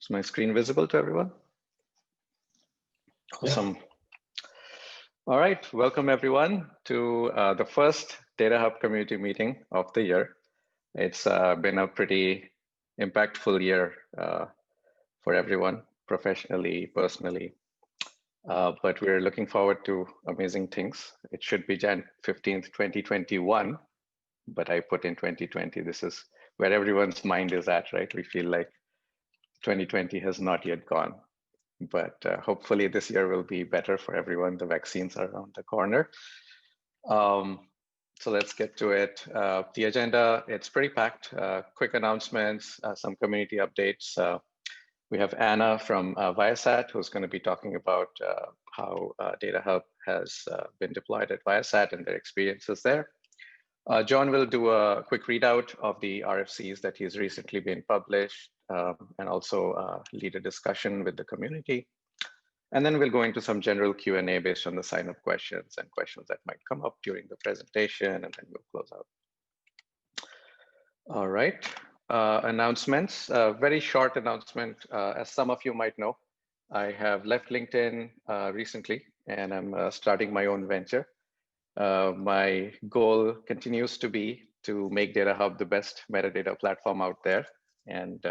Is my screen visible to everyone? Awesome. Yeah. All right, welcome everyone to the first Datahub community meeting of the year. It's been a pretty impactful year for everyone, professionally, personally. But we're looking forward to amazing things. It should be Jan 15th, 2021, but I put in 2020. This is where everyone's mind is at, right? We feel like 2020 has not yet gone, but hopefully this year will be better for everyone. The vaccines are around the corner. So let's get to it. The agenda, it's pretty packed. Quick announcements, some community updates. We have Anna from Viasat, who's going to be talking about how Datahub has been deployed at Viasat and their experiences there. John will do a quick readout of the RFCs that he's recently been published, and also lead a discussion with the community. And then we'll go into some general Q&A based on the sign-up questions and questions that might come up during the presentation, and then we'll close out. All right, announcements, very short announcement. As some of you might know, I have left LinkedIn recently, and I'm starting my own venture. My goal continues to be to make Datahub the best metadata platform out there and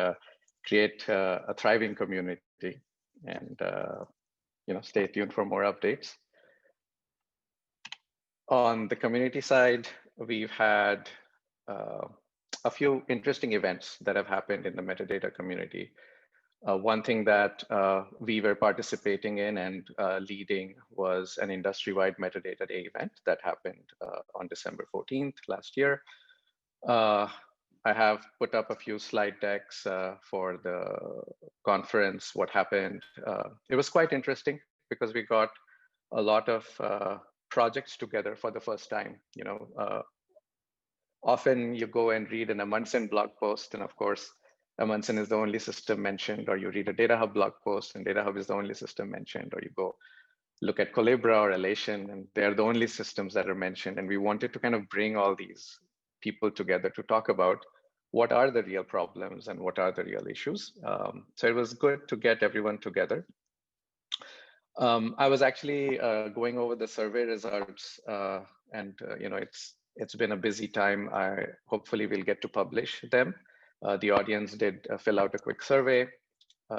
create a thriving community. And stay tuned for more updates. On the community side, we've had a few interesting events that have happened in the metadata community. One thing that we were participating in and leading was an industry-wide metadata day event that happened on December 14th last year. I have put up a few slide decks for the conference, what happened. It was quite interesting because we got a lot of projects together for the first time. Often you go and read an Amundsen blog post, and of course, Amundsen is the only system mentioned, or you read a Datahub blog post and Datahub is the only system mentioned, or you go look at Collabra or Alation and they're the only systems that are mentioned. And we wanted to kind of bring all these people together to talk about what are the real problems and what are the real issues. So it was good to get everyone together. I was actually going over the survey results and it's been a busy time. Hopefully we'll get to publish them. The audience did fill out a quick survey.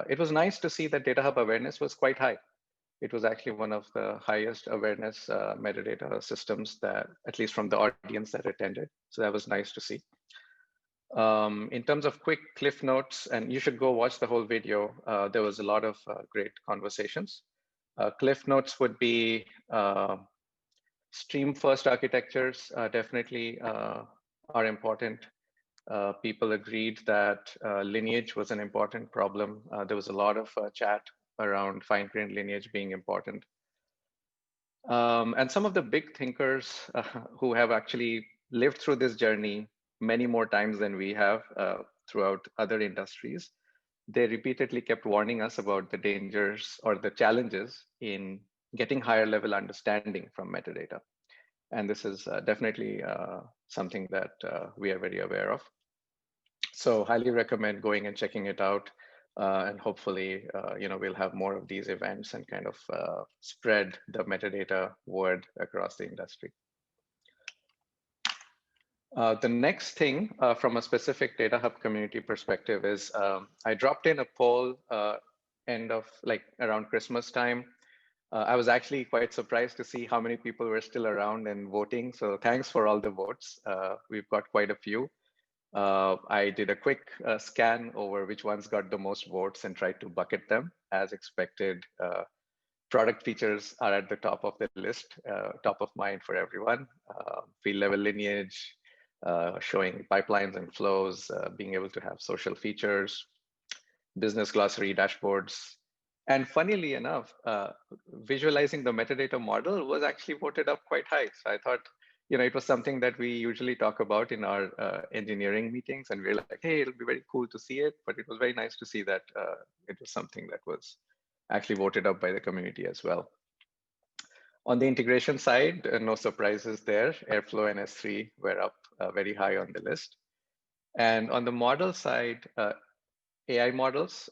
It was nice to see that Datahub awareness was quite high. It was actually one of the highest awareness metadata systems that, at least from the audience that attended. So that was nice to see. In terms of quick cliff notes, and you should go watch the whole video, there was a lot of great conversations. Cliff notes would be stream first architectures definitely are important. People agreed that lineage was an important problem. There was a lot of chat around fine-grained lineage being important. And some of the big thinkers who have actually lived through this journey many more times than we have throughout other industries, they repeatedly kept warning us about the dangers or the challenges in getting higher level understanding from metadata. And this is definitely something that we are very aware of. So highly recommend going and checking it out. And hopefully, we'll have more of these events and kind of spread the metadata word across the industry. The next thing from a specific Datahub community perspective is I dropped in a poll end of around Christmas time. I was actually quite surprised to see how many people were still around and voting. So thanks for all the votes. We've got quite a few. I did a quick scan over which ones got the most votes and tried to bucket them. As expected, product features are at the top of the list, top of mind for everyone. Field level lineage, showing pipelines and flows, being able to have social features, business glossary dashboards. And funnily enough, visualizing the metadata model was actually voted up quite high. So I thought, it was something that we usually talk about in our engineering meetings, and we're like, hey, it'll be very cool to see it. But it was very nice to see that it was something that was actually voted up by the community as well. On the integration side, no surprises there. Airflow and S3 were up very high on the list. And on the model side, AI models,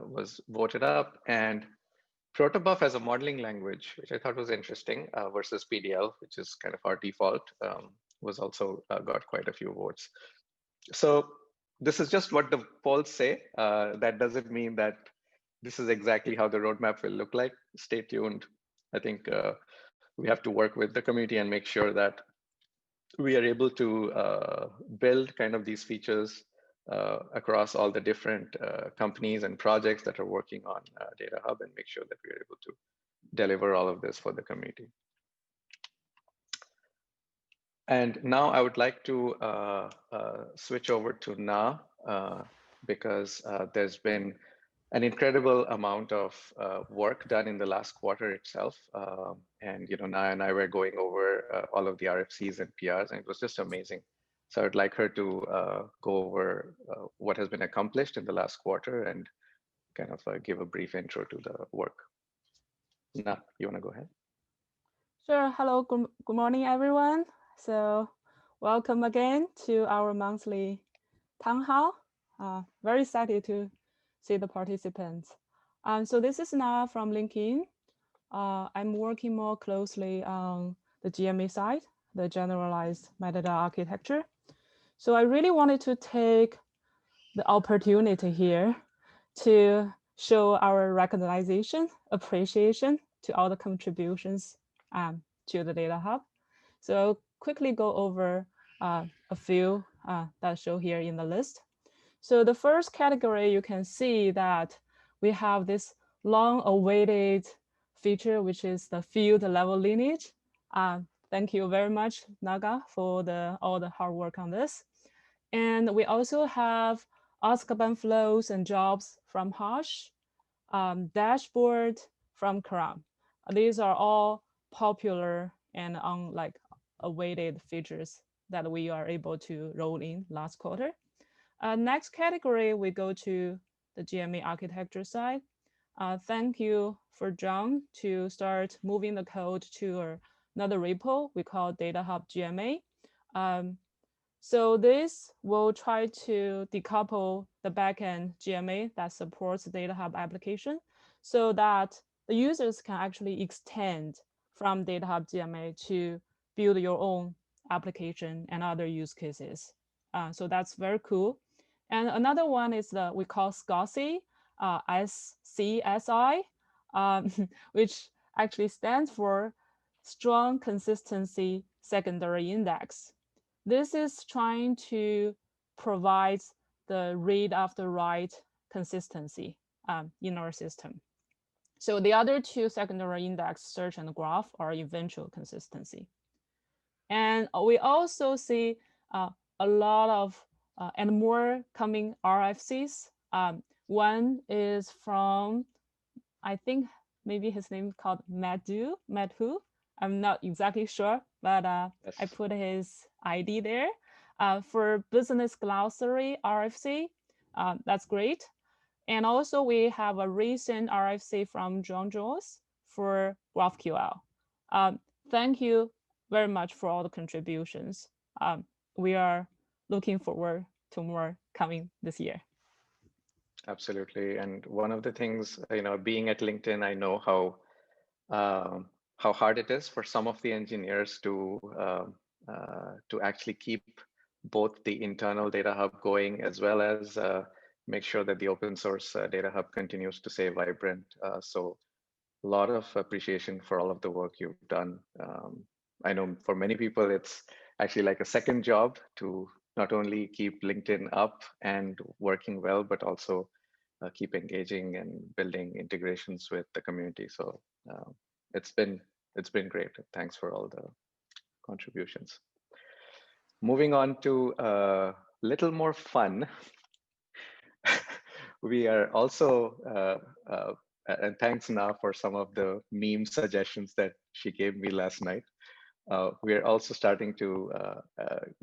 was voted up, and Protobuf as a modeling language, which I thought was interesting, versus PDL, which is kind of our default, was also got quite a few votes. So this is just what the polls say. That doesn't mean that this is exactly how the roadmap will look like. Stay tuned. I think we have to work with the community and make sure that we are able to build kind of these features across all the different companies and projects that are working on Datahub, and make sure that we are able to deliver all of this for the community. And now I would like to switch over to Na, because there's been an incredible amount of work done in the last quarter itself. And Na and I were going over all of the RFCs and PRs, and it was just amazing. So I'd like her to go over what has been accomplished in the last quarter and kind of give a brief intro to the work. Na, you want to go ahead? Sure. Hello. Good morning, everyone. So welcome again to our monthly town hall. Very excited to see the participants. So this is Na from LinkedIn. I'm working more closely on the GMA side, the generalized metadata architecture. So I really wanted to take the opportunity here to show our recognition, appreciation to all the contributions to the Data Hub. So quickly go over a few that show here in the list. So the first category, you can see that we have this long-awaited feature, which is the field level lineage. Thank you very much, Naga, for all the hard work on this. And we also have Azkaban flows and jobs from Hash, dashboard from Karam. These are all popular and awaited features that we are able to roll in last quarter. Next category, we go to the GMA architecture side. Thank you for John to start moving the code to another repo we call Datahub GMA. So this will try to decouple the backend GMA that supports the Datahub application so that the users can actually extend from Datahub GMA to build your own application and other use cases. So that's very cool. And another one is we call SCSI, SCSI, which actually stands for Strong Consistency Secondary Index. This is trying to provide the read after write consistency in our system. So the other two secondary index, search and graph, are eventual consistency. And we also see a lot of and more coming RFCs. One is from, I think maybe his name is called Madhu. I'm not exactly sure, but yes. I put his ID there for business glossary RFC. That's great. And also we have a recent RFC from Joyce for GraphQL. Thank you very much for all the contributions. We are looking forward to more coming this year. Absolutely. And one of the things, being at LinkedIn, I know how hard it is for some of the engineers to actually keep both the internal Data Hub going, as well as make sure that the open source Data Hub continues to stay vibrant. So a lot of appreciation for all of the work you've done. I know for many people, it's actually like a second job to not only keep LinkedIn up and working well, but also keep engaging and building integrations with the community. So it's been great. Thanks for all the contributions. Moving on to a little more fun. We are also, and thanks Na for some of the meme suggestions that she gave me last night. We are also starting to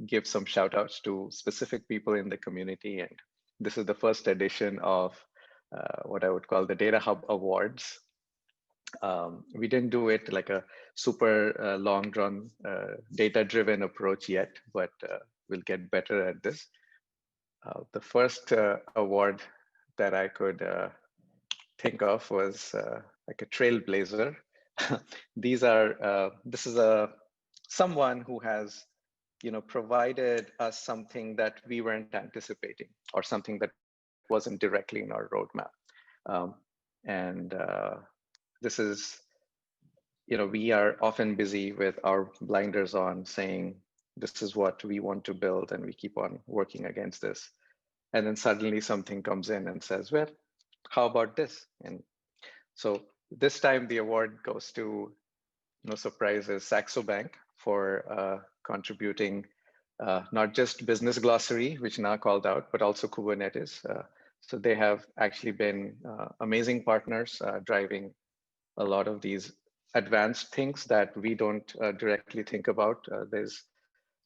give some shout outs to specific people in the community. And this is the first edition of what I would call the Datahub Awards. We didn't do it like a super long drawn data driven approach yet, but we'll get better at this. The first award that I could think of was like a trailblazer. This is someone who has, provided us something that we weren't anticipating, or something that wasn't directly in our roadmap. And this is, we are often busy with our blinders on, saying, this is what we want to build, and we keep on working against this. And then suddenly something comes in and says, well, how about this? And so this time the award goes to, no surprises, Saxo Bank for contributing not just business glossary, which now called out, but also Kubernetes. So they have actually been amazing partners, driving a lot of these advanced things that we don't directly think about. There's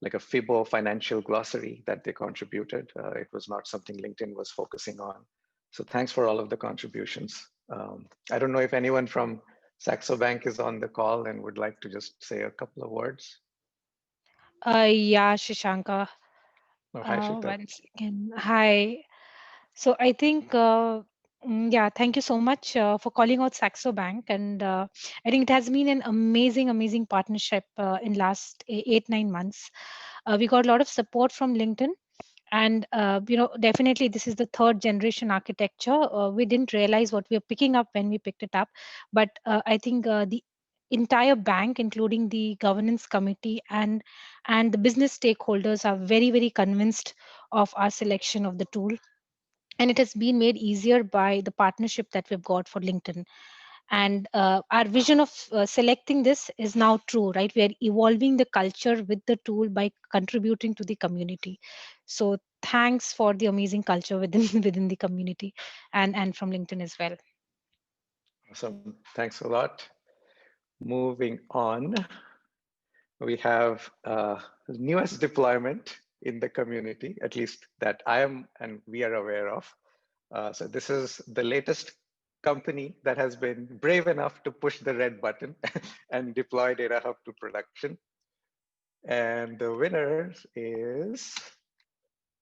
like a FIBO financial glossary that they contributed. It was not something LinkedIn was focusing on. So thanks for all of the contributions. I don't know if anyone from Saxo Bank is on the call and would like to just say a couple of words. Yeah, Shashanka. Oh, hi, Shita. One second. Hi. So I think, yeah, thank you so much for calling out Saxo Bank. And I think it has been an amazing, amazing partnership in last 8-9 months. We got a lot of support from LinkedIn. And, definitely this is the third generation architecture. We didn't realize what we were picking up when we picked it up. But I think the entire bank, including the governance committee and the business stakeholders, are very, very convinced of our selection of the tool. And it has been made easier by the partnership that we've got for LinkedIn. And our vision of selecting this is now true, right? We are evolving the culture with the tool by contributing to the community. So thanks for the amazing culture within within the community, and from LinkedIn as well. Awesome, thanks a lot. Moving on, we have newest deployment in the community, at least that I am and we are aware of. So this is the latest company that has been brave enough to push the red button and deploy Datahub to production. And the winner is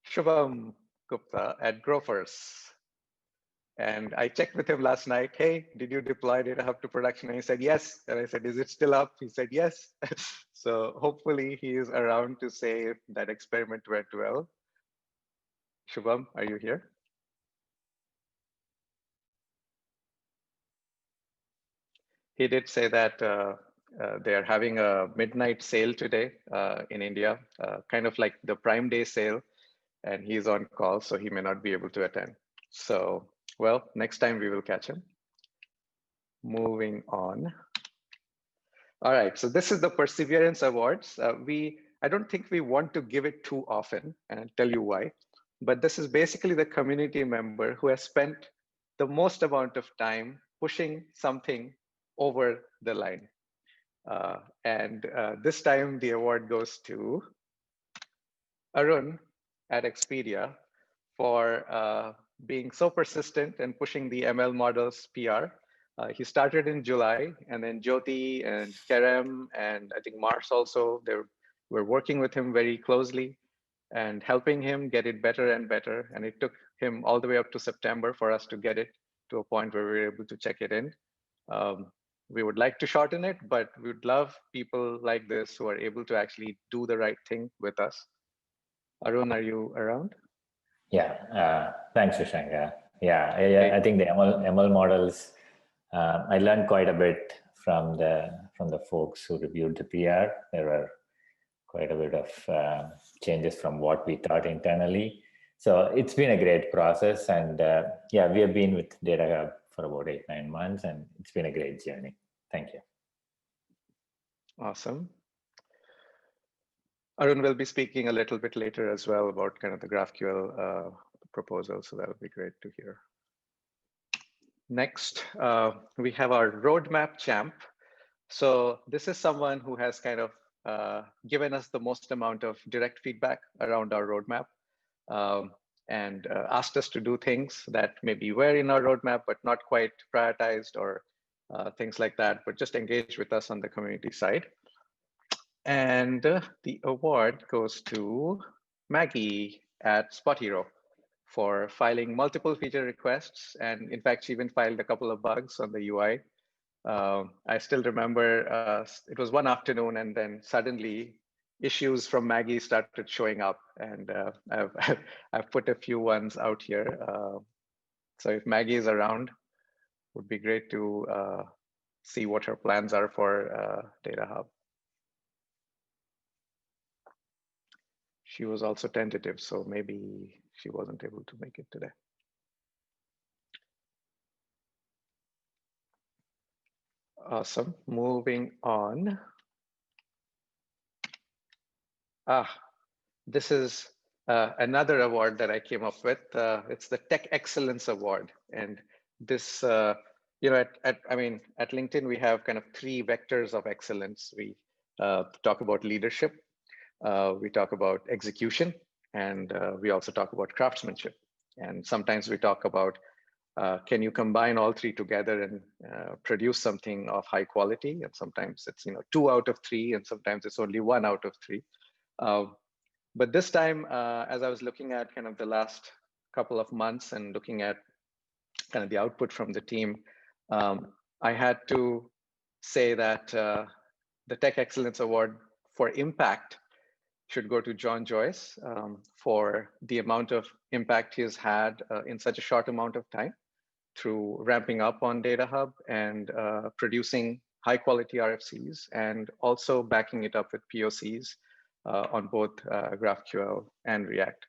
Shubham Gupta at Grofers. And I checked with him last night, hey, did you deploy Datahub to production? And he said, yes. And I said, is it still up? He said, yes. So hopefully he is around to say if that experiment went well. Shubham, are you here? He did say that they are having a midnight sale today in India, kind of like the Prime Day sale. And he's on call, so he may not be able to attend. So, well, next time we will catch him. Moving on. All right, so this is the Perseverance Awards. I don't think we want to give it too often, and I'll tell you why. But this is basically the community member who has spent the most amount of time pushing something over the line. And this time the award goes to Arun at Expedia for being so persistent and pushing the ML models PR. He started in July, and then Jyoti and Kerem and I think Mars also, they were working with him very closely and helping him get it better and better. And it took him all the way up to September for us to get it to a point where we were able to check it in. We would like to shorten it, but we would love people like this who are able to actually do the right thing with us. Arun, are you around? Yeah, thanks, Shashanka. Yeah, I think the ML models, I learned quite a bit from the folks who reviewed the PR. There were quite a bit of changes from what we thought internally. So it's been a great process. And yeah, we have been with Datahub for about 8-9 months, and it's been a great journey. Thank you. Awesome. Arun will be speaking a little bit later as well about kind of the GraphQL proposal, so that'll be great to hear. Next, we have our roadmap champ. So this is someone who has kind of given us the most amount of direct feedback around our roadmap and asked us to do things that maybe were in our roadmap, but not quite prioritized or things like that, but just engage with us on the community side. And the award goes to Maggie at Spot Hero for filing multiple feature requests. And in fact, she even filed a couple of bugs on the UI. I still remember it was one afternoon, and then suddenly issues from Maggie started showing up, and I've put a few ones out here. So if Maggie is around, would be great to see what her plans are for Datahub. She was also tentative, so maybe she wasn't able to make it today. Awesome. Moving on. This is another award that I came up with. It's the Tech Excellence Award, and this, you know, at LinkedIn we have kind of 3 vectors of excellence. We talk about leadership, we talk about execution, and we also talk about craftsmanship. And sometimes we talk about can you combine all 3 together and produce something of high quality? And sometimes it's 2 out of 3, and sometimes it's only 1 out of 3. But this time, as I was looking at kind of the last couple of months and looking at kind of the output from the team, I had to say that the Tech Excellence Award for Impact should go to Joyce for the amount of impact he has had in such a short amount of time through ramping up on Datahub and producing high quality RFCs, and also backing it up with POCs on both GraphQL and React.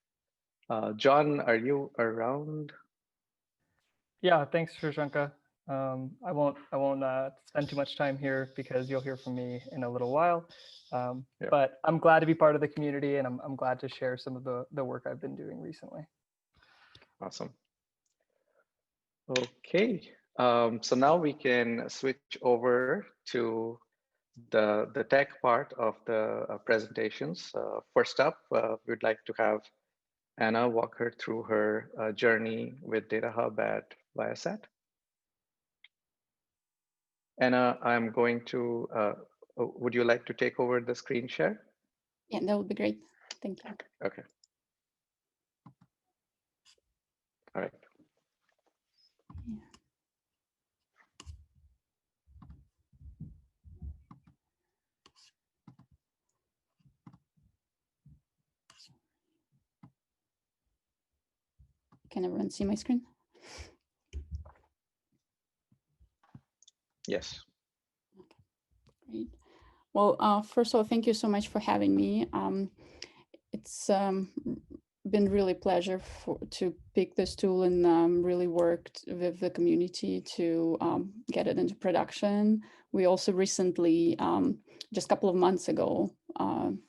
John, are you around? Yeah, thanks, Shashanka. I won't spend too much time here because you'll hear from me in a little while. Yeah. But I'm glad to be part of the community, and I'm glad to share some of the work I've been doing recently. Awesome. Okay, so now we can switch over to the tech part of the presentations. First up, we'd like to have Anna walk her through her journey with Datahub at Viasat. Anna, I'm going to, would you like to take over the screen share? Yeah, that would be great. Thank you. Okay. All right. Yeah. Can everyone see my screen? Yes. Okay, great. Well, first of all, thank you so much for having me. It's been really a pleasure to pick this tool and really worked with the community to get it into production. We also recently, just a couple of months ago,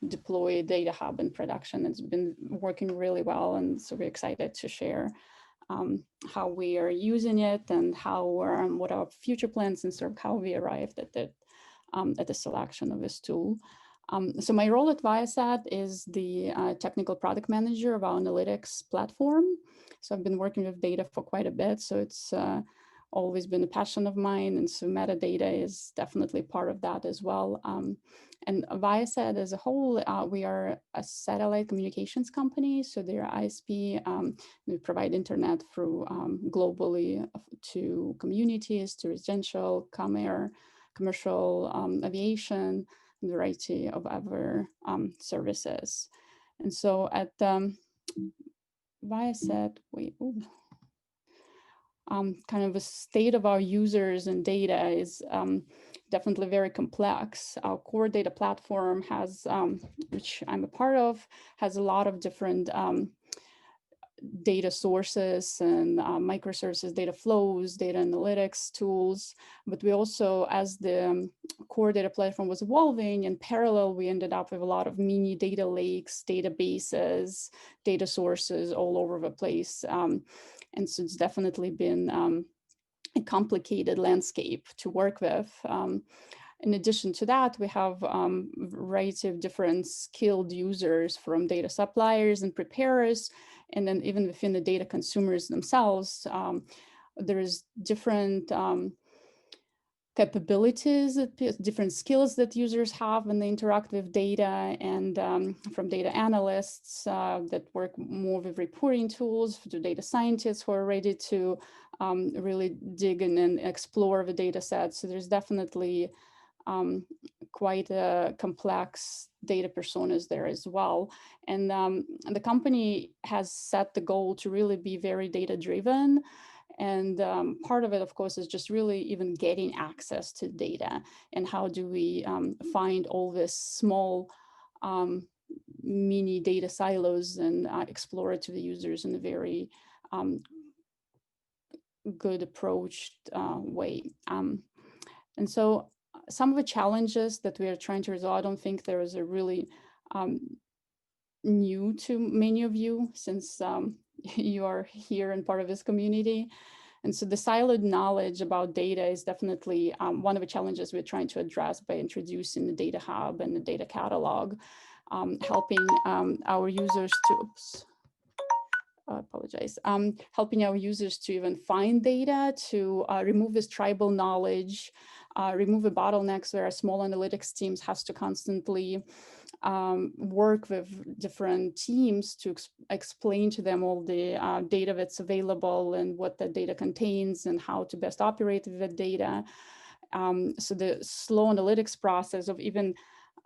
deployed Datahub in production. It's been working really well, and so we're excited to share how we are using it and how what our future plans and sort of how we arrived at the selection of this tool. So my role at Viasat is the technical product manager of our analytics platform. So I've been working with data for quite a bit. So it's always been a passion of mine. And so metadata is definitely part of that as well. And Viasat as a whole, we are a satellite communications company. So they're ISP. We provide internet through globally to communities, to residential, commercial, aviation, variety of other services. And so at Viasat, kind of the state of our users and data is definitely very complex. Our core data platform has, which I'm a part of, has a lot of different data sources and microservices, data flows, data analytics tools. But we also, as the core data platform was evolving, in parallel, we ended up with a lot of mini data lakes, databases, data sources all over the place. And so it's definitely been a complicated landscape to work with. In addition to that, we have a variety of different skilled users, from data suppliers and preparers, and then even within the data consumers themselves, there is different capabilities, different skills that users have when they interact with data, and from data analysts that work more with reporting tools to data scientists who are ready to really dig in and explore the data set. So there's definitely quite a complex data personas there as well. And the company has set the goal to really be very data driven. And part of it, of course, is just really even getting access to data. And how do we find all this small mini data silos and explore it to the users in a very good approached way. And so some of the challenges that we are trying to resolve, I don't think there is a really new to many of you, since you are here and part of this community. And so the siloed knowledge about data is definitely one of the challenges we're trying to address by introducing the data hub and the data catalog, helping our users to, helping our users to even find data, to remove this tribal knowledge, remove the bottlenecks where small analytics teams has to constantly work with different teams to explain to them all the data that's available and what the data contains and how to best operate with the data. So the slow analytics process of even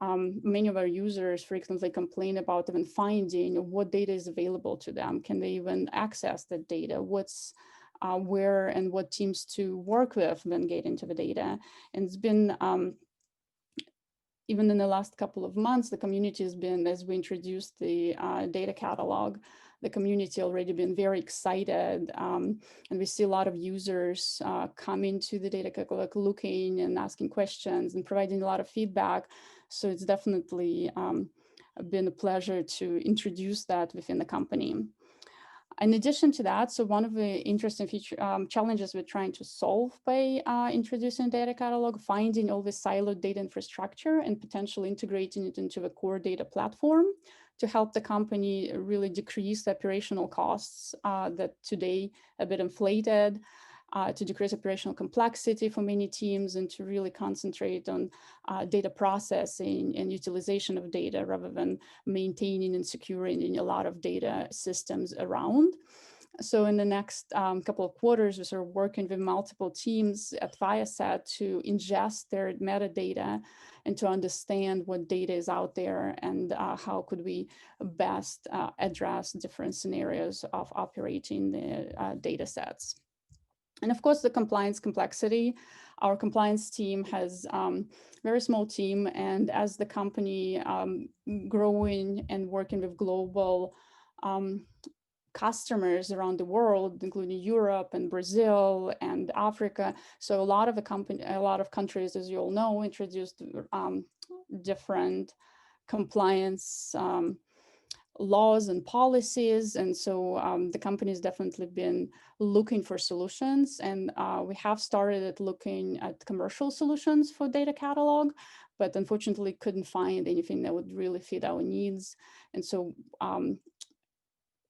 many of our users frequently complain about even finding what data is available to them. Can they even access the data? What's where and what teams to work with when getting to the data? And it's been, even in the last couple of months, the community has been, as we introduced the data catalog, the community already been very excited. And we see a lot of users coming to the data catalog, looking and asking questions and providing a lot of feedback. So it's definitely been a pleasure to introduce that within the company. In addition to that, so one of the interesting feature challenges we're trying to solve by introducing data catalog, finding all this siloed data infrastructure and potentially integrating it into the core data platform to help the company really decrease the operational costs that today a bit inflated, to decrease operational complexity for many teams, and to really concentrate on data processing and utilization of data rather than maintaining and securing a lot of data systems around. So in the next couple of quarters, we're sort of working with multiple teams at Viasat to ingest their metadata and to understand what data is out there and how could we best address different scenarios of operating the data sets. And of course, the compliance complexity. Our compliance team has a very small team, and as the company growing and working with global customers around the world, including Europe and Brazil and Africa, so a lot of countries, as you all know, introduced different compliance laws and policies. And so the company has definitely been looking for solutions, and we have started looking at commercial solutions for data catalog, but unfortunately couldn't find anything that would really fit our needs. And so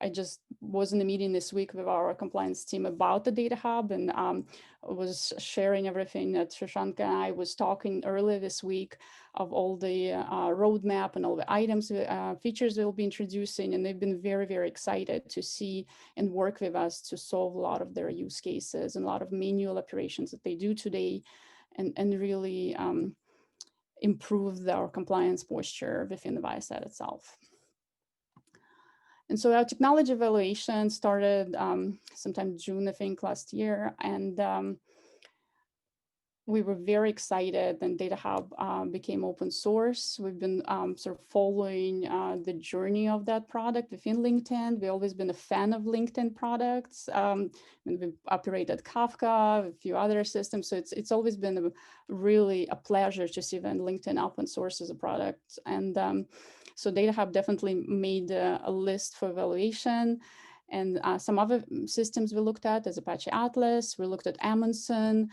I just was in a meeting this week with our compliance team about the data hub, and was sharing everything that Shashanka and I was talking earlier this week of all the roadmap and all the items, features we'll be introducing. And they've been very, very excited to see and work with us to solve a lot of their use cases and a lot of manual operations that they do today, and really improve our compliance posture within the Viasat itself. And so our technology evaluation started sometime June, I think, last year. And we were very excited, and Datahub became open source. We've been sort of following the journey of that product within LinkedIn. We've always been a fan of LinkedIn products. And we've operated Kafka, a few other systems. So it's always been really a pleasure to see when LinkedIn open sources a product. And so Datahub definitely made a list for evaluation. And some other systems we looked at is Apache Atlas. We looked at Amundsen,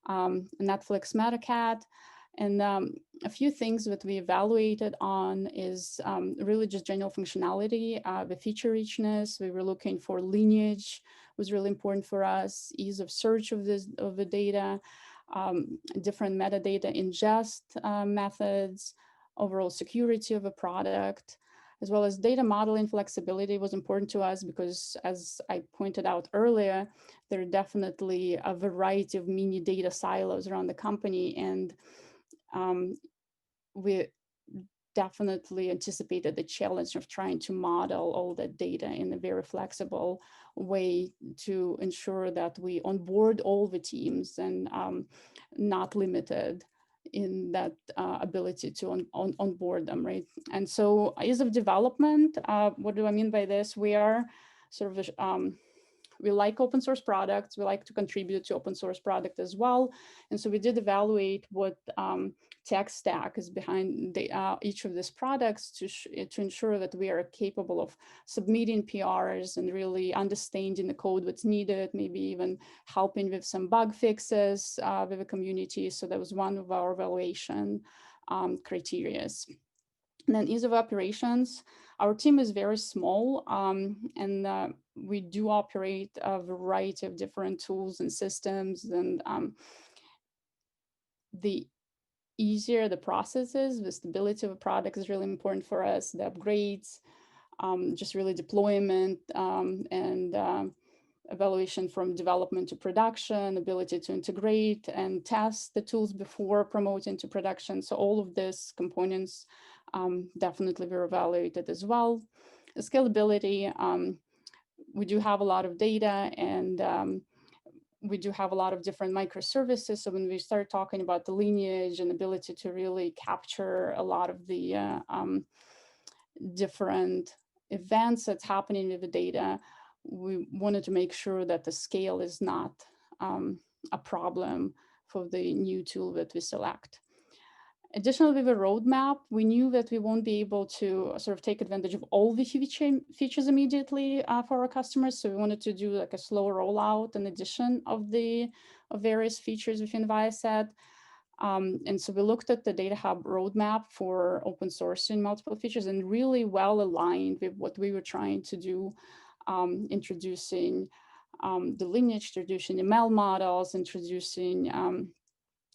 Netflix Metacat. And a few things that we evaluated on is really just general functionality, the feature richness. We were looking for lineage, was really important for us, ease of search of the data. different metadata ingest methods, overall security of a product, as well as data modeling flexibility was important to us because, as I pointed out earlier, there are definitely a variety of mini data silos around the company, and we definitely anticipated the challenge of trying to model all that data in a very flexible way to ensure that we onboard all the teams and not limited in that ability to onboard them, right? And so ease of development, what do I mean by this? We are sort of, we like open source products. We like to contribute to open source product as well. And so we did evaluate what tech stack is behind each of these products to ensure that we are capable of submitting PRs and really understanding the code that's needed, maybe even helping with some bug fixes with the community. So that was one of our evaluation criteria. And then ease of operations. Our team is very small, and we do operate a variety of different tools and systems. And the easier the process is, the stability of a product is really important for us, the upgrades, just really deployment and evaluation from development to production, ability to integrate and test the tools before promoting to production. So all of these components definitely were evaluated as well. The scalability, we do have a lot of data, and we do have a lot of different microservices. So when we start talking about the lineage and ability to really capture a lot of the different events that's happening with the data, we wanted to make sure that the scale is not a problem for the new tool that we select. Additionally, with a roadmap, we knew that we won't be able to sort of take advantage of all the features immediately for our customers. So we wanted to do like a slow rollout and addition of the various features within Viasat. And so we looked at the Datahub roadmap for open sourcing multiple features and really well aligned with what we were trying to do, introducing the lineage, introducing ML models, introducing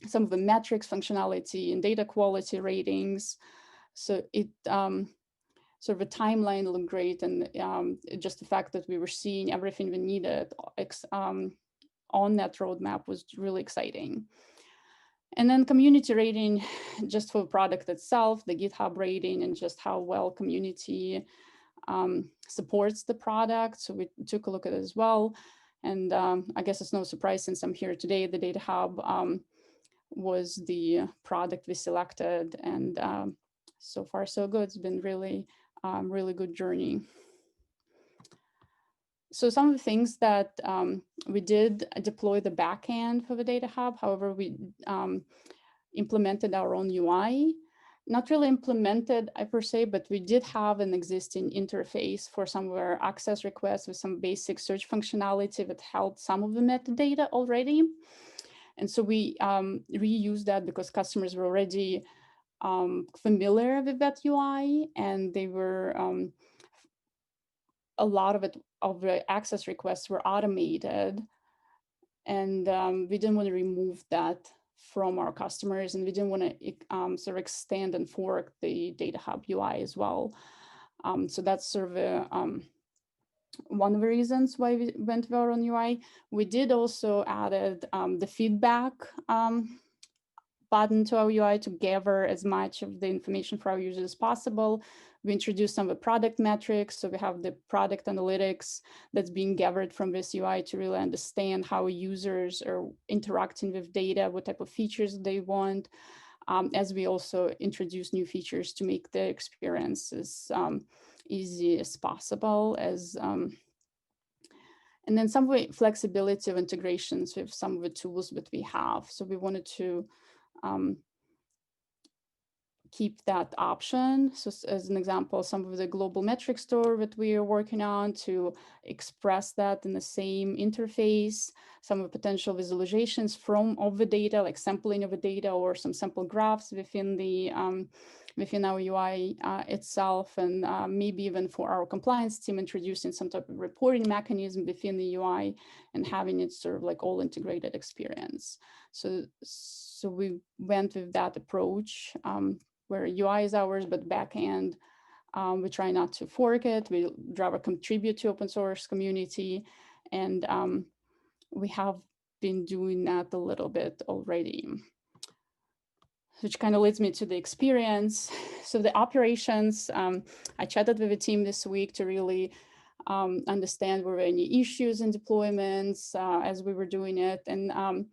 some of the metrics functionality and data quality ratings. So it sort of a timeline looked great, and just the fact that we were seeing everything we needed on that roadmap was really exciting. And then community rating, just for the product itself, the GitHub rating, and just how well community supports the product. So we took a look at it as well. And I guess it's no surprise since I'm here today, the Datahub was the product we selected, and so far so good. It's been really, really good journey. So some of the things that we did deploy the backend for the Datahub. However, we implemented our own UI. Not really implemented per se, but we did have an existing interface for some of our access requests with some basic search functionality that held some of the metadata already. And so we reused that because customers were already familiar with that UI, and they were a lot of the access requests were automated, and we didn't want to remove that from our customers, and we didn't want to sort of extend and fork the Datahub UI as well. So that's sort of one of the reasons why we went with our own UI. We did also added the feedback button to our UI to gather as much of the information for our users as possible. We introduced some of the product metrics. So we have the product analytics that's being gathered from this UI to really understand how users are interacting with data, what type of features they want, as we also introduce new features to make the experience as easy as possible. And then some way flexibility of integrations with some of the tools that we have. So we wanted to keep that option. So as an example, some of the global metric store that we are working on to express that in the same interface, some of the potential visualizations of the data, like sampling of the data or some sample graphs within the within our UI itself, and maybe even for our compliance team, introducing some type of reporting mechanism within the UI and having it sort of like all integrated experience. So we went with that approach where UI is ours, but backend, we try not to fork it. We rather contribute to open source community, and we have been doing that a little bit already, which kind of leads me to the experience. So the operations, I chatted with the team this week to really understand were there any issues in deployments as we were doing it. And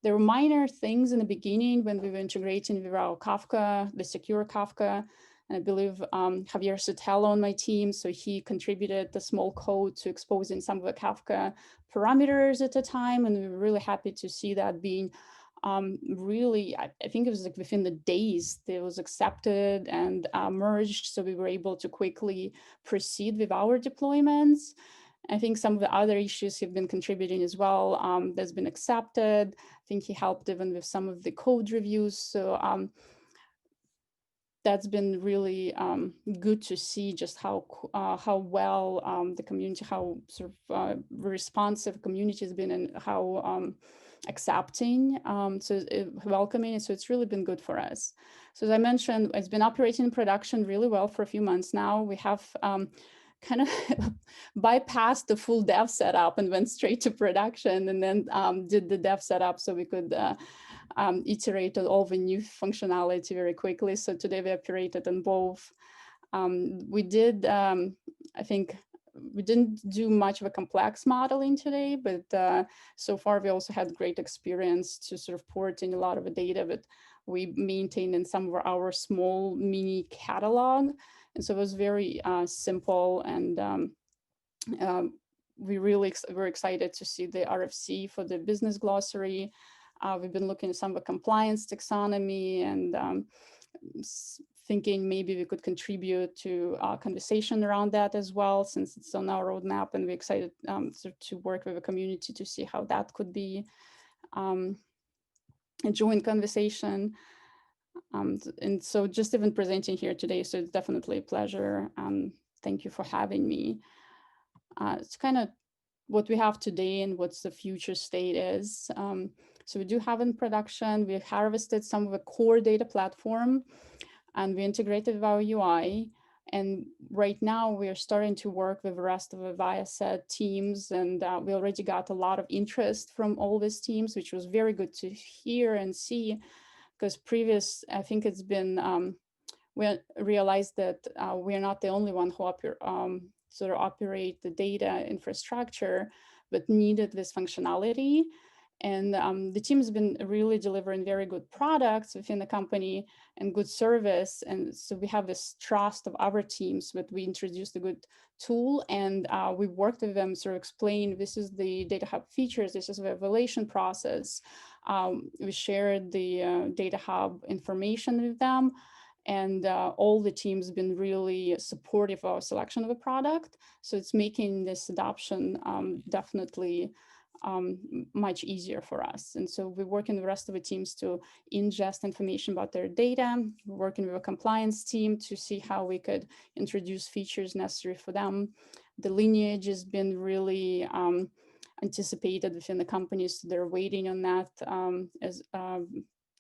there were minor things in the beginning when we were integrating with our Kafka, the secure Kafka. And I believe Javier Sotelo on my team, so he contributed the small code to exposing some of the Kafka parameters at the time. And we were really happy to see that being really, I think it was like within the days that it was accepted and merged. So we were able to quickly proceed with our deployments. I think some of the other issues have been contributing as well. That's been accepted. I think he helped even with some of the code reviews. So that's been really good to see just how well the community, how sort of responsive community has been, and how accepting, so welcoming. So it's really been good for us. So as I mentioned, it's been operating in production really well for a few months now. We have kind of bypassed the full dev setup and went straight to production, and then did the dev setup so we could iterate on all the new functionality very quickly. So today we operated on both. We did, I think, we didn't do much of a complex modeling today, but so far we also had great experience to sort of port in a lot of the data that we maintained in some of our small mini catalog. And so it was very simple, and we really were excited to see the RFC for the business glossary. We've been looking at some of the compliance taxonomy and thinking maybe we could contribute to a conversation around that as well, since it's on our roadmap, and we're excited to work with the community to see how that could be a joint conversation. And so just even presenting here today, so it's definitely a pleasure. Thank you for having me. It's kind of what we have today and what's the future state is. So we do have in production, we harvested some of the core data platform, and we integrated with our UI. And right now we are starting to work with the rest of the Viasat teams, and we already got a lot of interest from all these teams, which was very good to hear and see, because I think it's been, we realized that we're not the only one who sort of operate the data infrastructure, but needed this functionality. And the team has been really delivering very good products within the company and good service. And so we have this trust of our teams, but we introduced a good tool, and we worked with them to explain, this is the Datahub features, this is the evaluation process. We shared the Datahub information with them, and all the teams been really supportive of our selection of a product. So it's making this adoption definitely much easier for us. And so we're working with the rest of the teams to ingest information about their data. We're working with a compliance team to see how we could introduce features necessary for them. The lineage has been really anticipated within the companies. So they're waiting on that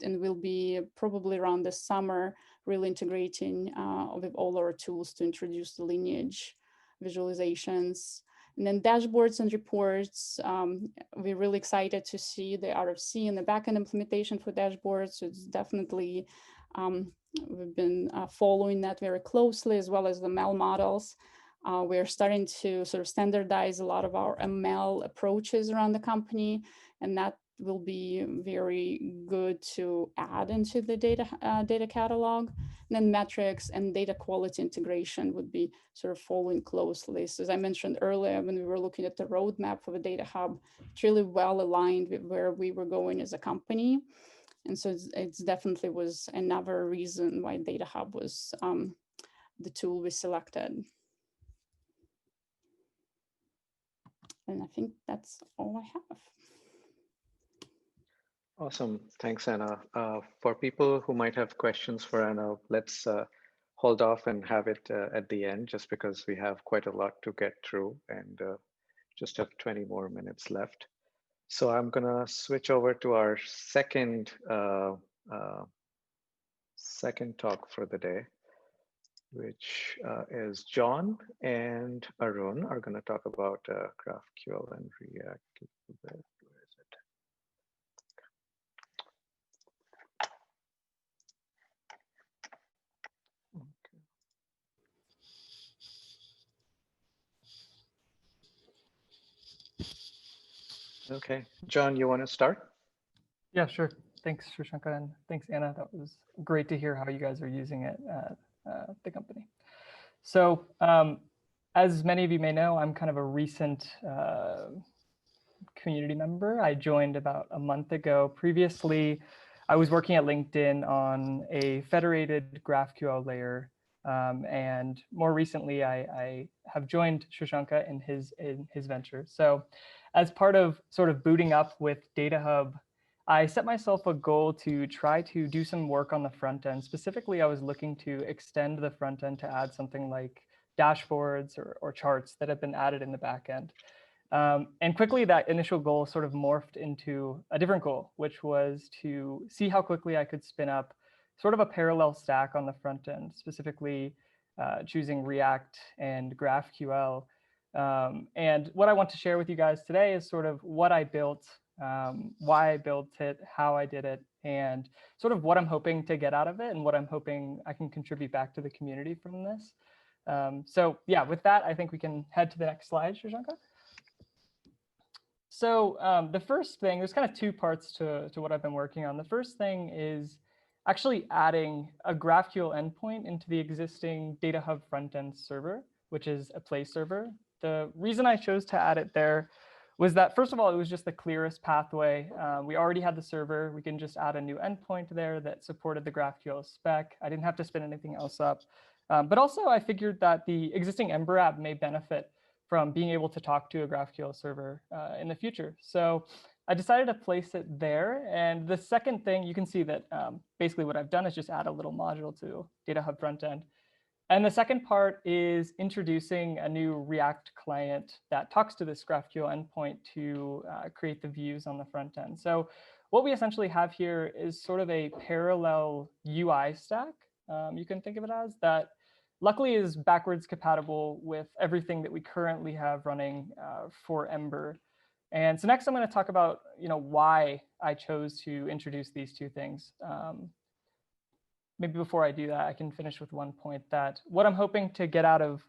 and we'll be probably around this summer really integrating with all our tools to introduce the lineage visualizations. And then dashboards and reports, we're really excited to see the RFC and the backend implementation for dashboards. So it's definitely, we've been following that very closely, as well as the ML models. We're starting to sort of standardize a lot of our ML approaches around the company, and that will be very good to add into the data catalog. And then metrics and data quality integration would be sort of following closely. So as I mentioned earlier, when we were looking at the roadmap for the Data Hub, it's really well aligned with where we were going as a company. And so it's definitely was another reason why Data Hub was the tool we selected. And I think that's all I have. Awesome. Thanks, Anna. For people who might have questions for Anna, let's hold off and have it at the end, just because we have quite a lot to get through and just have 20 more minutes left. So I'm going to switch over to our second talk for the day, which is John and Arun are going to talk about GraphQL and React. Where is it? Okay, John, you want to start? Yeah, sure. Thanks, Shashanka, and thanks, Anna. That was great to hear how you guys are using it at the company. So as many of you may know, I'm kind of a recent community member. I joined about a month ago. Previously, I was working at LinkedIn on a federated GraphQL layer. And more recently, I have joined Shashanka in his venture. So as part of sort of booting up with Datahub, I set myself a goal to try to do some work on the front end. Specifically, I was looking to extend the front end to add something like dashboards or charts that have been added in the back end. And quickly, that initial goal sort of morphed into a different goal, which was to see how quickly I could spin up sort of a parallel stack on the front end, specifically choosing React and GraphQL. And what I want to share with you guys today is sort of what I built, why I built it, how I did it, and sort of what I'm hoping to get out of it and what I'm hoping I can contribute back to the community from this. So yeah, with that, I think we can head to the next slide, Shashanka. So the first thing, there's kind of two parts to what I've been working on. The first thing is actually adding a GraphQL endpoint into the existing Datahub frontend server, which is a play server. The reason I chose to add it there was that, first of all, it was just the clearest pathway. We already had the server. We can just add a new endpoint there that supported the GraphQL spec. I didn't have to spin anything else up. But also, I figured that the existing Ember app may benefit from being able to talk to a GraphQL server in the future. So I decided to place it there. And the second thing, you can see that basically what I've done is just add a little module to Datahub frontend. And the second part is introducing a new React client that talks to this GraphQL endpoint to create the views on the front end. So what we essentially have here is sort of a parallel UI stack, you can think of it as, that luckily is backwards compatible with everything that we currently have running for Ember. And so next I'm going to talk about why I chose to introduce these two things. Maybe before I do that, I can finish with one point that what I'm hoping to get out of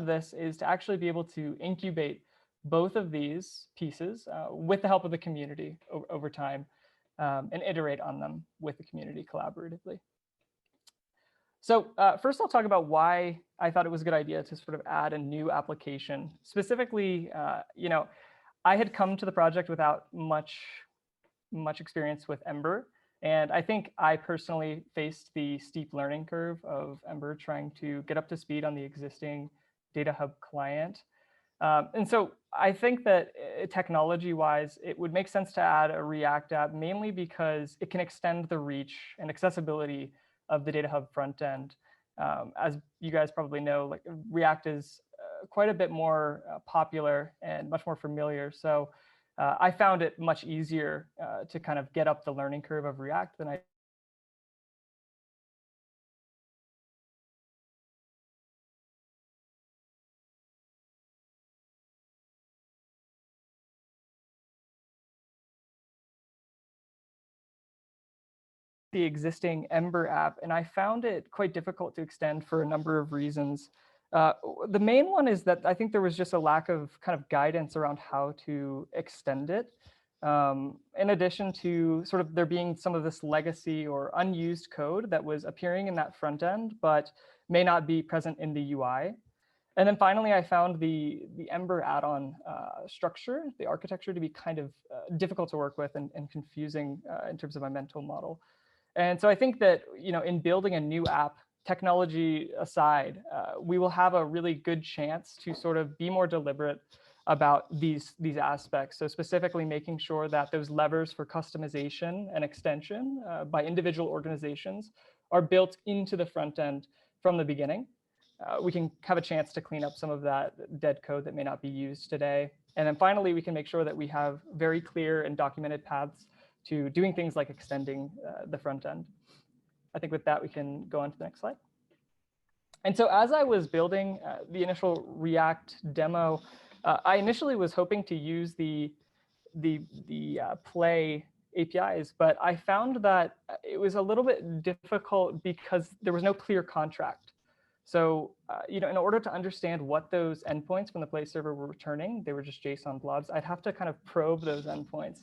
this is to actually be able to incubate both of these pieces with the help of the community over time and iterate on them with the community collaboratively. So first, I'll talk about why I thought it was a good idea to sort of add a new application. Specifically, I had come to the project without much experience with Ember. And I think I personally faced the steep learning curve of Ember trying to get up to speed on the existing Datahub client. And so I think that technology-wise, it would make sense to add a React app, mainly because it can extend the reach and accessibility of the Datahub front end. As you guys probably know, like React is quite a bit more popular and much more familiar. So I found it much easier to kind of get up the learning curve of React than I the existing Ember app, and I found it quite difficult to extend for a number of reasons. The main one is that I think there was just a lack of kind of guidance around how to extend it. In addition to sort of there being some of this legacy or unused code that was appearing in that front end, but may not be present in the UI. And then finally, I found the Ember add-on structure, the architecture, to be kind of difficult to work with and confusing in terms of my mental model. And so I think that in building a new app, technology aside, we will have a really good chance to sort of be more deliberate about these aspects. So specifically making sure that those levers for customization and extension by individual organizations are built into the front end from the beginning. We can have a chance to clean up some of that dead code that may not be used today. And then finally, we can make sure that we have very clear and documented paths to doing things like extending the front end. I think with that, we can go on to the next slide. And so as I was building the initial React demo, I initially was hoping to use the Play APIs, but I found that it was a little bit difficult because there was no clear contract. So, in order to understand what those endpoints from the Play server were returning, they were just JSON blobs. I'd have to kind of probe those endpoints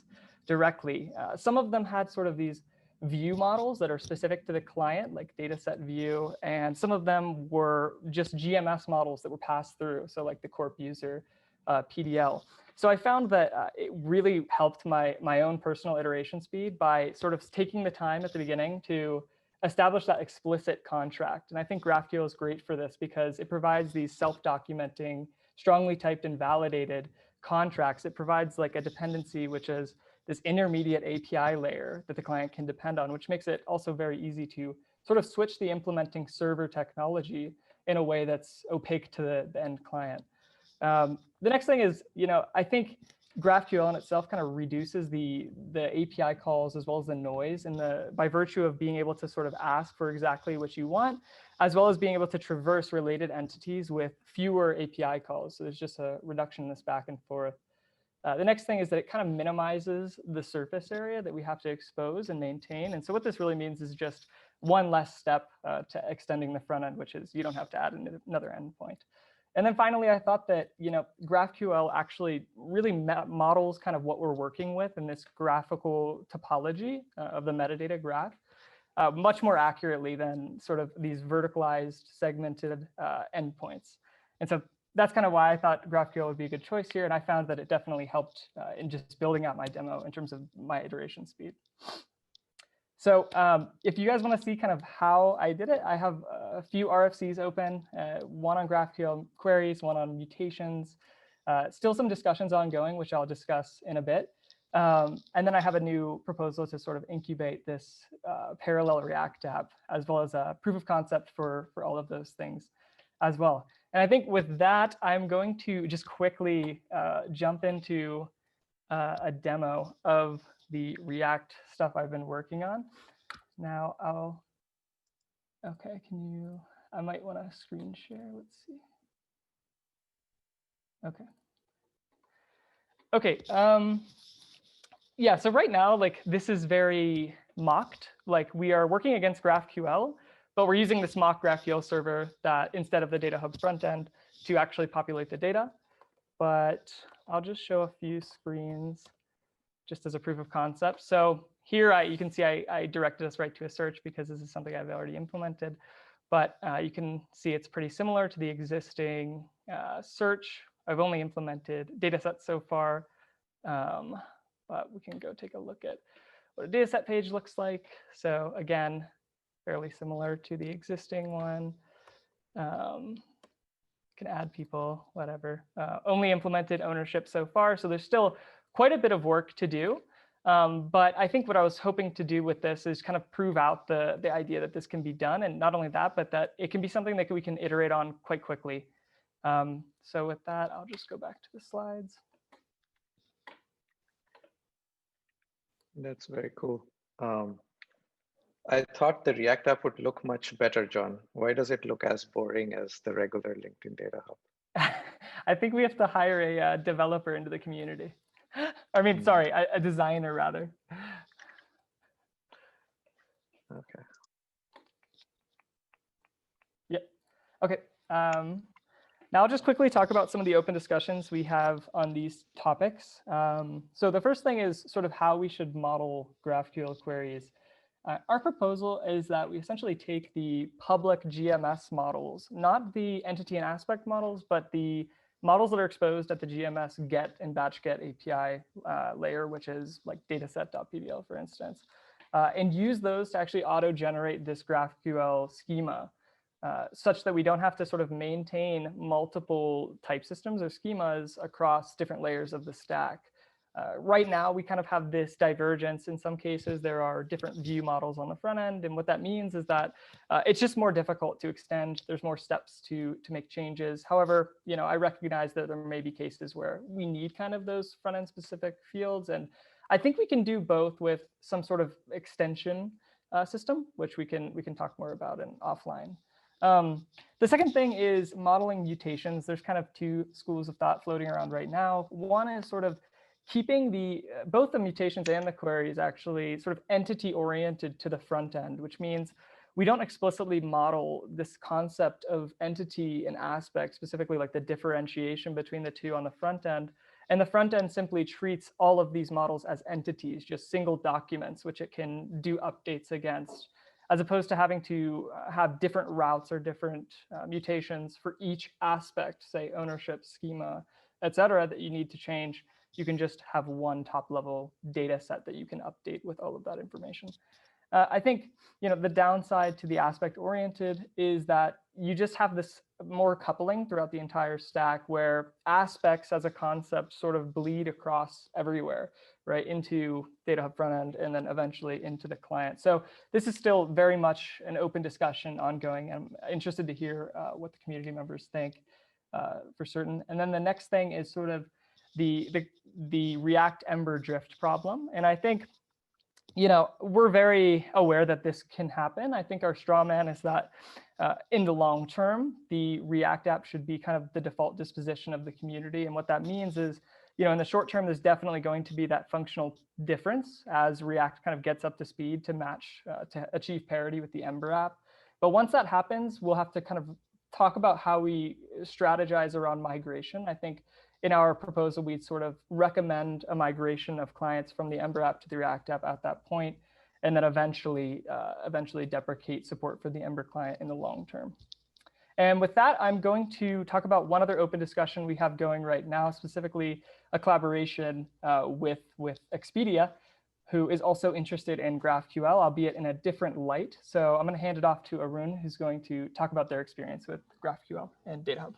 directly. Some of them had sort of these view models that are specific to the client, like dataset view, and some of them were just GMS models that were passed through, so like the corp user PDL. So I found that it really helped my own personal iteration speed by sort of taking the time at the beginning to establish that explicit contract. And I think GraphQL is great for this because it provides these self-documenting, strongly typed and validated contracts. It provides like a dependency, which is this intermediate API layer that the client can depend on, which makes it also very easy to sort of switch the implementing server technology in a way that's opaque to the end client. The next thing is, I think GraphQL in itself kind of reduces the API calls as well as the noise by virtue of being able to sort of ask for exactly what you want, as well as being able to traverse related entities with fewer API calls. So there's just a reduction in this back and forth. The next thing is that it kind of minimizes the surface area that we have to expose and maintain. And so what this really means is just one less step to extending the front end, which is you don't have to add another endpoint. And then finally, I thought that GraphQL actually really models kind of what we're working with in this graphical topology of the metadata graph much more accurately than sort of these verticalized segmented endpoints. And so that's kind of why I thought GraphQL would be a good choice here. And I found that it definitely helped in just building out my demo in terms of my iteration speed. So if you guys want to see kind of how I did it, I have a few RFCs open, one on GraphQL queries, one on mutations, still some discussions ongoing, which I'll discuss in a bit. And then I have a new proposal to sort of incubate this parallel React app, as well as a proof of concept for all of those things as well. And I think with that, I'm going to just quickly jump into a demo of the React stuff I've been working on. Now okay, I might want to screen share, let's see. Okay, yeah, so right now, like this is very mocked. Like we are working against GraphQL, but we're using this mock GraphQL server that instead of the Datahub front end to actually populate the data. But I'll just show a few screens just as a proof of concept. So here you can see I directed us right to a search because this is something I've already implemented. But you can see it's pretty similar to the existing search. I've only implemented datasets so far, but we can go take a look at what a dataset page looks like. So again, fairly similar to the existing one. Can add people, whatever. Only implemented ownership so far, so there's still quite a bit of work to do. But I think what I was hoping to do with this is kind of prove out the idea that this can be done. And not only that, but that it can be something that we can iterate on quite quickly. So with that, I'll just go back to the slides. That's very cool. I thought the React app would look much better, John. Why does it look as boring as the regular LinkedIn Data Hub? I think we have to hire a developer into the community. I mean, sorry, a designer rather. Okay. Yeah. Okay. Now I'll just quickly talk about some of the open discussions we have on these topics. So the first thing is sort of how we should model GraphQL queries. Our proposal is that we essentially take the public GMS models, not the entity and aspect models, but the models that are exposed at the GMS get and batch get API layer, which is like dataset.pdl, for instance, and use those to actually auto-generate this GraphQL schema. such that we don't have to sort of maintain multiple type systems or schemas across different layers of the stack. Right now, we kind of have this divergence. In some cases, there are different view models on the front end. And what that means is that it's just more difficult to extend. There's more steps to make changes. However, I recognize that there may be cases where we need kind of those front end specific fields. And I think we can do both with some sort of extension system, which we can talk more about in offline. The second thing is modeling mutations. There's kind of two schools of thought floating around right now. One is sort of keeping both the mutations and the queries actually sort of entity oriented to the front end, which means we don't explicitly model this concept of entity and aspect, specifically like the differentiation between the two on the front end. And the front end simply treats all of these models as entities, just single documents, which it can do updates against, as opposed to having to have different routes or different mutations for each aspect, say ownership, schema, et cetera, that you need to change. You can just have one top level data set that you can update with all of that information. I think the downside to the aspect oriented is that you just have this more coupling throughout the entire stack where aspects as a concept sort of bleed across everywhere, right, into Datahub front end and then eventually into the client. So this is still very much an open discussion ongoing. I'm interested to hear what the community members think for certain. And then the next thing is sort of the React Ember drift problem. And I think, we're very aware that this can happen. I think our straw man is that in the long term, the React app should be kind of the default disposition of the community. And what that means is, in the short term, there's definitely going to be that functional difference as React kind of gets up to speed to match, to achieve parity with the Ember app. But once that happens, we'll have to kind of talk about how we strategize around migration. I think in our proposal, we'd sort of recommend a migration of clients from the Ember app to the React app at that point, and then eventually deprecate support for the Ember client in the long term. And with that, I'm going to talk about one other open discussion we have going right now, specifically a collaboration with Expedia, who is also interested in GraphQL, albeit in a different light. So I'm going to hand it off to Arun, who's going to talk about their experience with GraphQL and Datahub.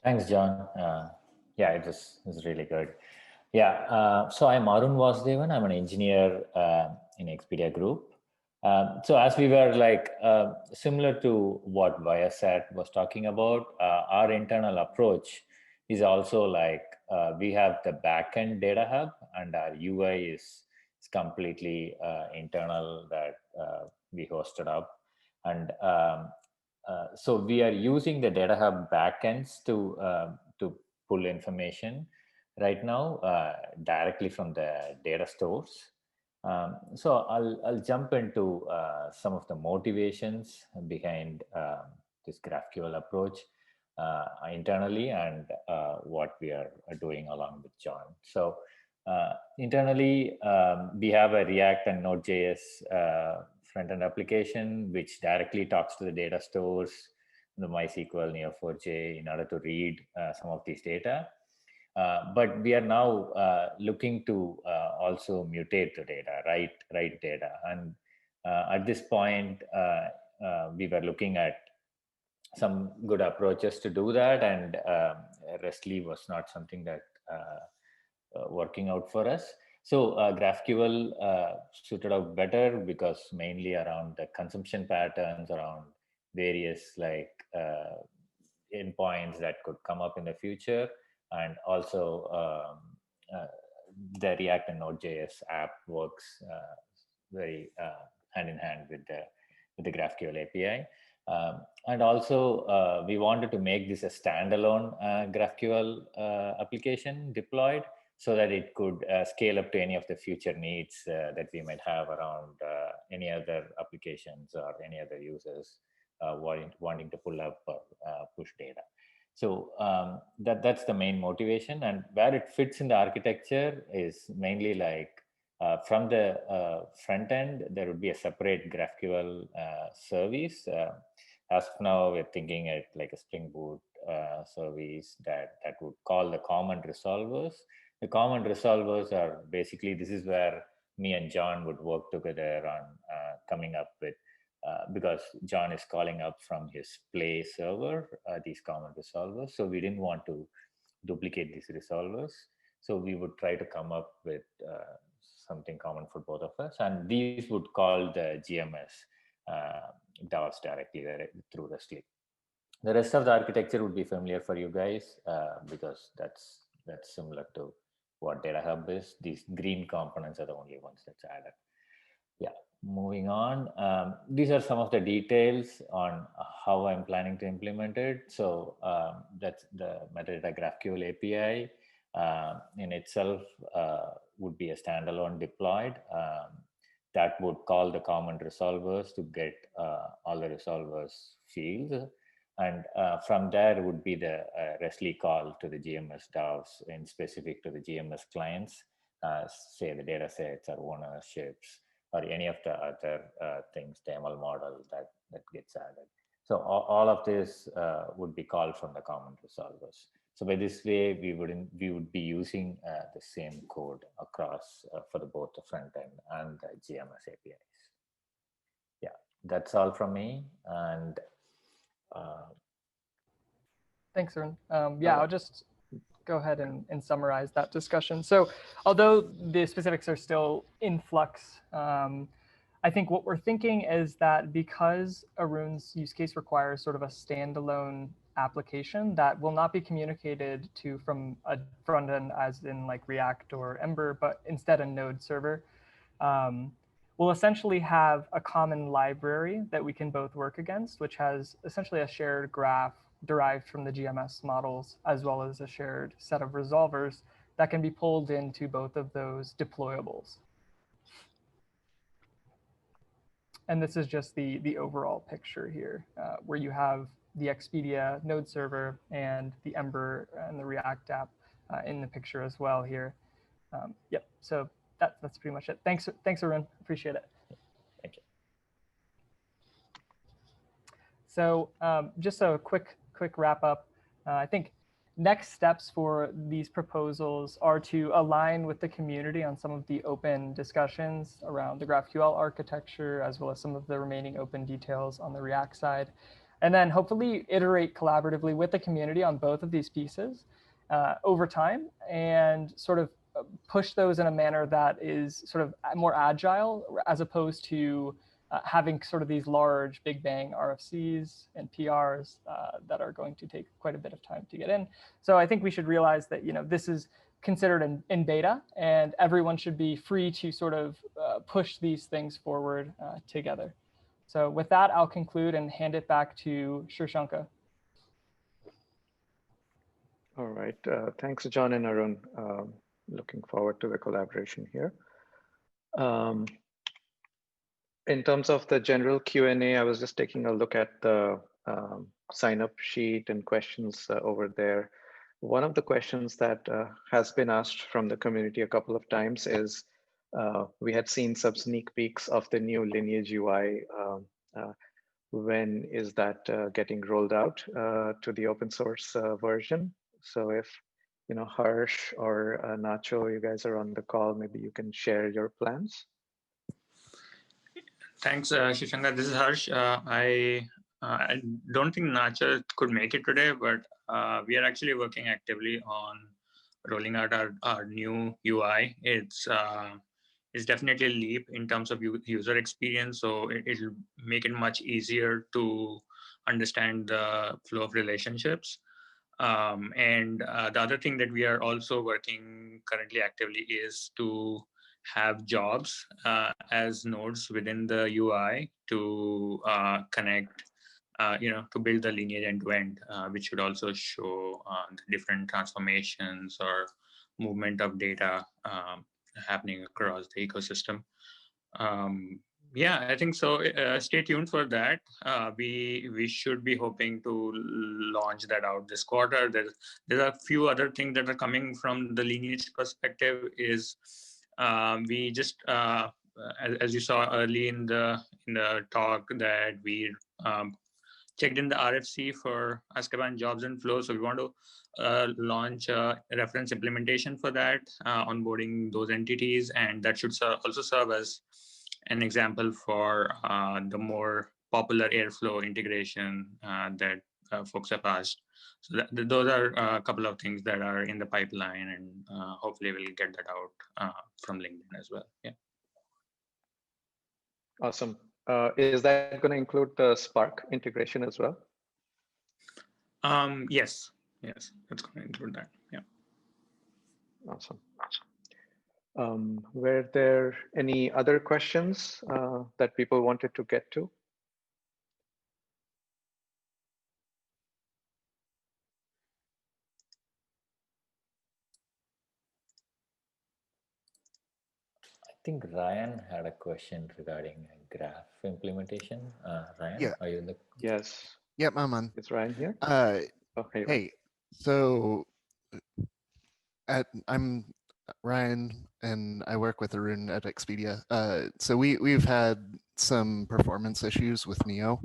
Thanks, John. Yeah, it was really good. Yeah, so I'm Arun Vasudevan. I'm an engineer in Expedia Group. So as we were similar to what Viasat was talking about, our internal approach is also we have the backend Datahub, and our UI is completely internal that we hosted up. And so we are using the Datahub backends to pull information right now directly from the data stores. So I'll jump into some of the motivations behind this GraphQL approach internally and what we are doing along with John. So internally, we have a React and Node.js front-end application which directly talks to the data stores, the MySQL, Neo4j, in order to read some of these data. But we are now looking to also mutate the data, write data. And at this point, we were looking at some good approaches to do that, and RESTly was not something that working out for us. So GraphQL suited out better because mainly around the consumption patterns, around various endpoints that could come up in the future, and also the React and Node.js app works very hand in hand with the GraphQL API. And also we wanted to make this a standalone GraphQL application deployed, so that it could scale up to any of the future needs that we might have around any other applications or any other users wanting to pull up or push data. So that's the main motivation, and where it fits in the architecture is mainly from the front end, there would be a separate GraphQL service. As of now, we're thinking it like a Spring Boot service that would call the common resolvers. The common resolvers are basically, this is where me and John would work together on coming up with because John is calling up from his Play server, these common resolvers. So we didn't want to duplicate these resolvers. So we would try to come up with something common for both of us. And these would call the GMS DAOs directly through RESTly. The rest of the architecture would be familiar for you guys because that's similar to what Datahub is. These green components are the only ones that's added. Yeah, moving on. These are some of the details on how I'm planning to implement it. So that's the metadata GraphQL API in itself would be a standalone deployed. That would call the common resolvers to get all the resolvers fields. And from there would be the RESTly call to the GMS DAOs and specific to the GMS clients, say the data sets or ownerships or any of the other things, the ML model that gets added. So all of this would be called from the common resolvers. So by this way, we would be using the same code across for both the front end and the GMS APIs. Yeah, that's all from me. And thanks, Arun. Yeah, I'll just go ahead and summarize that discussion. So although the specifics are still in flux, I think what we're thinking is that because Arun's use case requires sort of a standalone application that will not be communicated to from a front end as in like React or Ember, but instead a node server, we'll essentially have a common library that we can both work against, which has essentially a shared graph derived from the GMS models, as well as a shared set of resolvers that can be pulled into both of those deployables. And this is just the overall picture here, where you have the Expedia node server and the Ember and the React app in the picture as well here. Yep, so that's pretty much it. Thanks, Arun, appreciate it. Thank you. So just a quick wrap up. I think next steps for these proposals are to align with the community on some of the open discussions around the GraphQL architecture, as well as some of the remaining open details on the React side. And then hopefully iterate collaboratively with the community on both of these pieces over time and sort of push those in a manner that is sort of more agile as opposed to having sort of these large big bang RFCs and PRs that are going to take quite a bit of time to get in. So I think we should realize that, you know, this is considered in beta and everyone should be free to sort of push these things forward together. So with that, I'll conclude and hand it back to Shashanka. All right, thanks, John and Arun. Looking forward to the collaboration here. In terms of the general Q&A, I was just taking a look at the sign-up sheet and questions over there. One of the questions that has been asked from the community a couple of times is, we had seen some sneak peeks of the new Lineage UI. When is that getting rolled out to the open source version? So if, you know, Harsh or Nacho, you guys are on the call, maybe you can share your plans. Thanks, Shashanka. This is Harsh. I don't think Nacho could make it today, but we are actually working actively on rolling out our new UI. It's definitely a leap in terms of user experience, so it'll make it much easier to understand the flow of relationships. And the other thing that we are also working currently actively is to have jobs as nodes within the UI to connect, you know, to build the lineage end-to-end, which should also show the different transformations or movement of data happening across the ecosystem. Yeah, I think so. Stay tuned for that. We should be hoping to launch that out this quarter. There are a few other things that are coming from the lineage perspective. Is we just as you saw early in the talk that we checked in the RFC for Azkaban jobs and flows. So we want to launch a reference implementation for that, onboarding those entities, and that should also serve as an example for the more popular Airflow integration that folks have asked. So those are a couple of things that are in the pipeline, and hopefully we'll get that out from LinkedIn as well. Yeah. Awesome. Is that going to include the Spark integration as well? Yes, that's going to include that. Yeah. Awesome. Were there any other questions that people wanted to get to? I think Ryan had a question regarding graph implementation. Ryan, Yeah. are you the? Yes. Yep, I'm on. Is Ryan here? Okay. Ryan. Hey, so I'm Ryan, and I work with Arun at Expedia. So we've had some performance issues with Neo,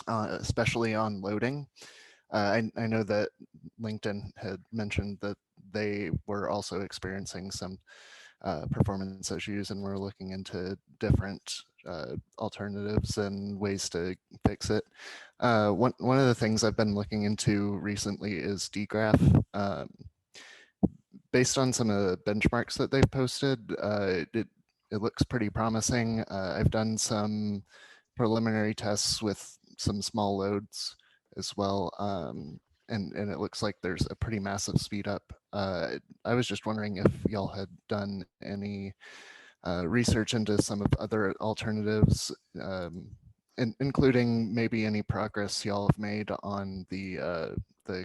especially on loading. I know that LinkedIn had mentioned that they were also experiencing some performance issues, and we're looking into different alternatives and ways to fix it. One of the things I've been looking into recently is dgraph. Based on some of the benchmarks that they've posted, it looks pretty promising. I've done some preliminary tests with some small loads as well. And it looks like there's a pretty massive speed up. I was just wondering if y'all had done any research into some of other alternatives, including maybe any progress y'all have made on the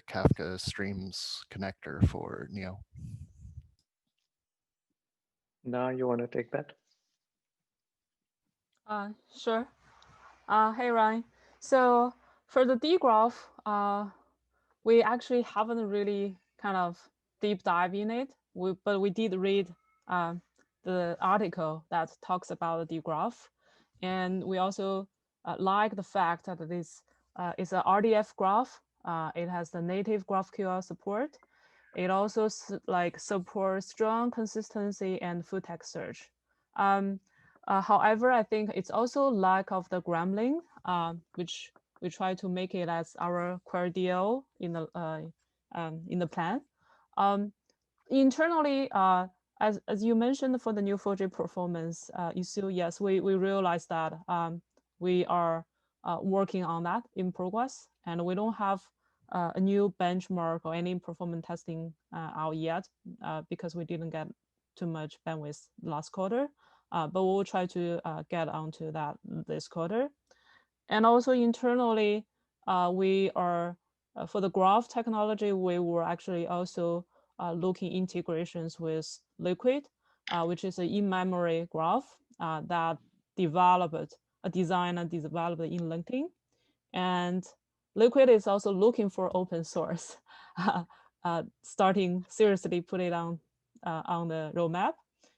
Kafka Streams connector for Neo. Now you want to take that? Sure. Hey, Ryan. So for the dgraph, we actually haven't really kind of deep dive in it, but we did read the article that talks about the dgraph. And we also like the fact that this is an RDF graph. It has the native GraphQL support. It also supports strong consistency and full text search. However, I think it's also lack of the gremlin, which we try to make it as our core DL in the plan. Internally, as you mentioned for the Neo4j performance issue, yes, we realize that we are working on that in progress, and we don't have a new benchmark or any performance testing out yet because we didn't get too much bandwidth last quarter. But we'll try to get onto that this quarter. And also internally, we are, for the graph technology, we were actually also looking integrations with Liquid, which is an in-memory graph that designed and developed in LinkedIn. And Liquid is also looking for open source, starting seriously put it on the roadmap.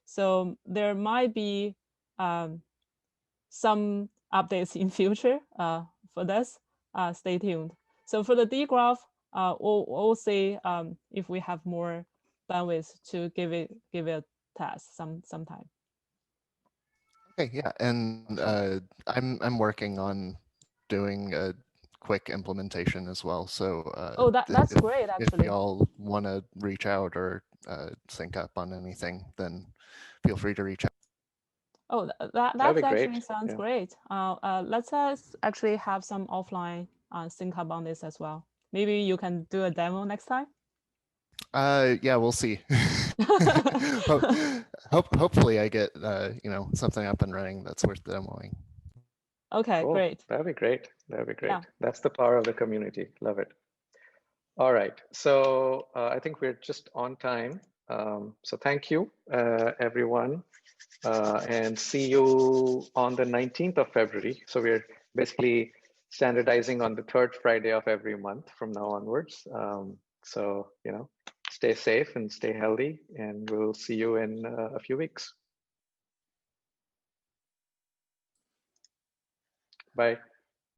So there might be some updates in future for this. Stay tuned. So for the dgraph, we'll see if we have more bandwidth to give it a test sometime. Okay, yeah, and I'm working on doing a quick implementation as well. So oh, that's great, actually. If y'all want to reach out or sync up on anything, then feel free to reach out. Oh, that actually sounds great. Let's actually have some offline sync up on this as well. Maybe you can do a demo next time. Yeah, we'll see. Hopefully I get something up and running that's worth demoing. Okay, cool. Great. That'd be great. That'd be great. Yeah. That's the power of the community. Love it. All right. So I think we're just on time. So thank you, everyone. And see you on the 19th of February. So we're basically standardizing on the third Friday of every month from now onwards. So, stay safe and stay healthy, and we'll see you in a few weeks. Bye.